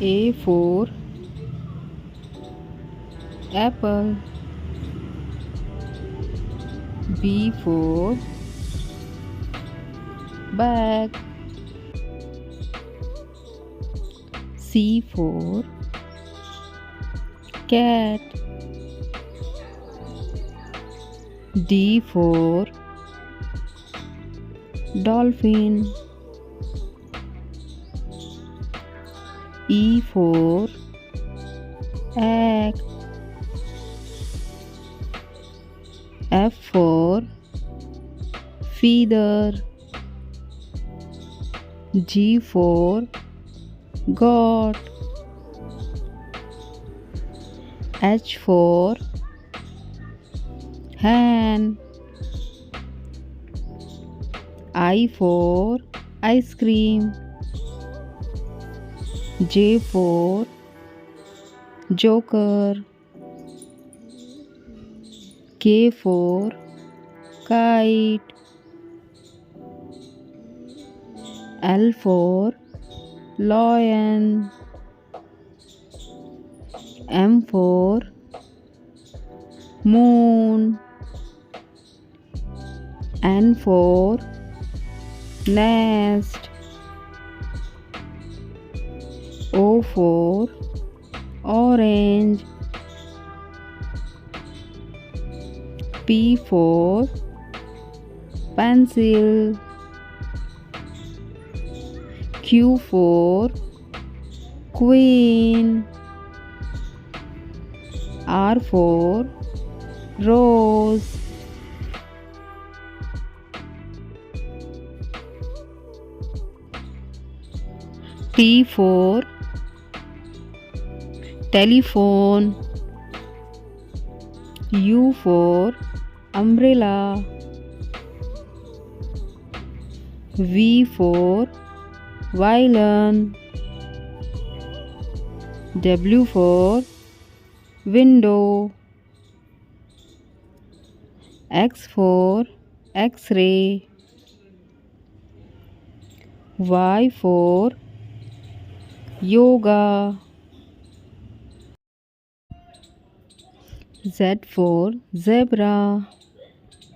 A for apple. B for bag. C for cat. D for dolphin. E for egg. F for feather. G for goat. H for hen. I for ice cream. J for joker. K for kite. L for lion. M for moon. N for nest. O for orange. P for pencil. Q for queen. R for rose. T for telephone. U for umbrella. V for violin. W for window. X for X-ray. Y for yoga. Z for zebra.